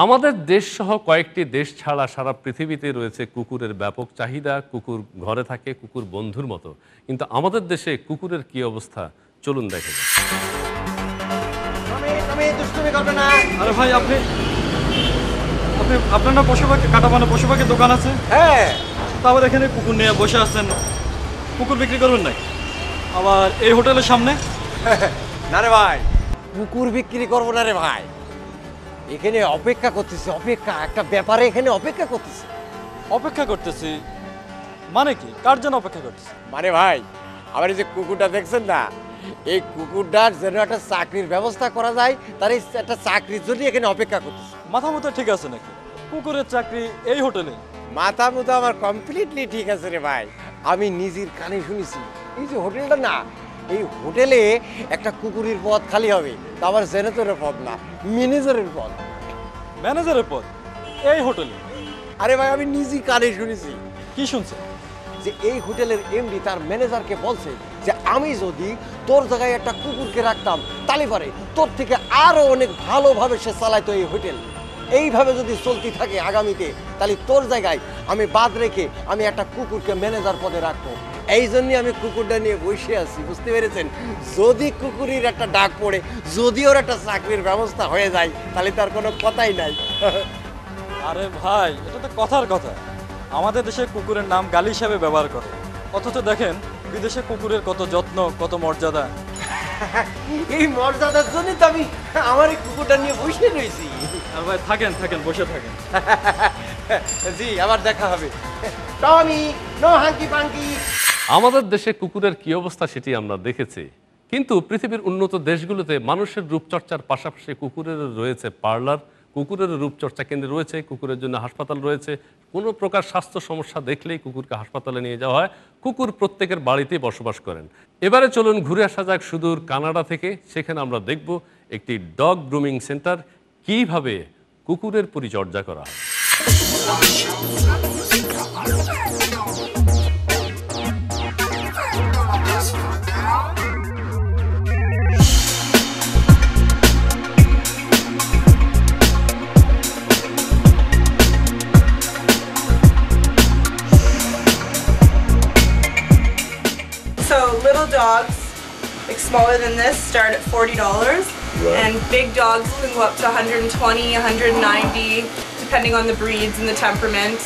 আমাদের দেশ সহ কয়েকটি দেশ ছাড়া সারা পৃথিবীতে রয়েছে কুকুরের ব্যাপক চাহিদা। কুকুর ঘরে থাকে কুকুর বন্ধুর মতো, কিন্তু আমাদের দেশে কুকুরের কি অবস্থা চলুন দেখা যাক। আরে ভাই আপনি আপনার না পশু পাখি কাটা মানে পশু পাখির দোকান আছে? হ্যাঁ, তারপর এখানে কুকুর নিয়ে বসে আছেন, কুকুর বিক্রি করবেন নাই? আবার এই হোটেলের সামনে? না রে ভাই, কুকুর বিক্রি করবো না রে ভাই। এখানে অপেক্ষা করতেছি, একটা ব্যাপারে এখানে অপেক্ষা করতেছি। অপেক্ষা করতেছি মানে কি? কার জন্য অপেক্ষা করতেছি? মানে ভাই, আমার এই যে কুকুরটা দেখছেন না, এই কুকুরটার যেন একটা চাকরির ব্যবস্থা করা যায়, তার এই একটা চাকরির জন্য এখানে অপেক্ষা করতেছি। মাথা মতো ঠিক আছে নাকি? কুকুরের চাকরি এই হোটেলে? মাথা মুথা আমার কমপ্লিটলি ঠিক আছে রে ভাই। আমি নিজের কানে শুনেছি, এই যে হোটেলটা না, এই হোটেলে একটা কুকুরের পদ খালি হবে। তা আবার জেনেটরের পদ না, ম্যানেজারের পদ। ম্যানেজারের পদ এই হোটেলে? আরে ভাই, আমি নিজের কানে শুনেছি। কি শুনছেন? যে এই হোটেলের এমডি তার ম্যানেজারকে বলছে যে আমি যদি তোর জায়গায় একটা কুকুরকে রাখতাম, তাহলে পরে তোর থেকে আরো অনেক ভালোভাবে সে চালাইতো এই হোটেল। এইভাবে যদি চলতে থাকে আগামীতে, তাহলে তোর জায়গায় আমি বাদ রেখে আমি একটা কুকুরকে ম্যানেজার পদে রাখবো। এই জন্যই আমি কুকুরটা নিয়ে বসে আছি, বুঝতে পেরেছেন? যদি কুকুরের একটা ডাক পড়ে, যদি ওর একটা চাকরির ব্যবস্থা হয়ে যায়, তাহলে তার কোনো কথাই নাই। আরে ভাই, এটা তো কথার কথা। আমাদের দেশে কুকুরের নাম গালি হিসাবে ব্যবহার করে, অথচ দেখেন বিদেশে কুকুরের কত যত্ন, কত মর্যাদা। এই মর্যাদার জন্যই তো আমি আমার এই কুকুরটা নিয়ে বসে রয়েছি। আর ভাই থাকেন বসে থাকেন। জি, আবার দেখা হবে। টমি, নো হাঙ্কি পাঙ্কি। আমাদের দেশে কুকুরের কি অবস্থা সেটি আমরা দেখেছি, কিন্তু পৃথিবীর উন্নত দেশগুলোতে মানুষের রূপচর্চার পাশাপাশি কুকুরের রয়েছে পার্লার, কুকুরের রূপচর্চা কেন্দ্র রয়েছে, কুকুরের জন্য হাসপাতাল রয়েছে। কোনো প্রকার স্বাস্থ্য সমস্যা দেখলেই কুকুরকে হাসপাতালে নিয়ে যাওয়া হয়। কুকুর প্রত্যেকের বাড়িতেই বসবাস করেন। এবারে চলুন ঘুরে আসা যাক সুদূর কানাডা থেকে। সেখানে আমরা দেখব একটি ডগ গ্রুমিং সেন্টার, কিভাবে কুকুরের পরিচর্যা করা হয়। So little dogs, like smaller than this, start at $40, and big dogs can go up to 120, 190, depending on the breeds and the temperament.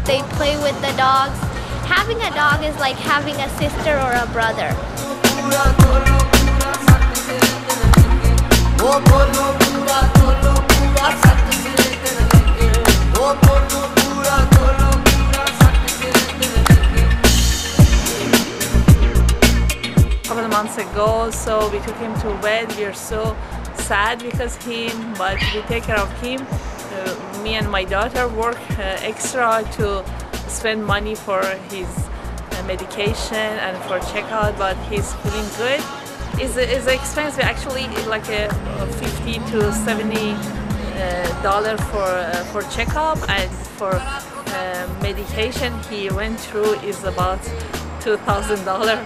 They play with the dogs. Having a dog is like having a sister or a brother. Couple of months ago, so we took him to vet. We are so sad because him, but we take care of him. Me and my daughter work extra to spend money for his medication and for checkout, but he's feeling good. It's expensive, actually, like a 50 to 70 dollar for checkup, and for medication he went through is about $2,000.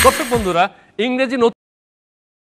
দর্শক বন্ধুরা, ইংরেজি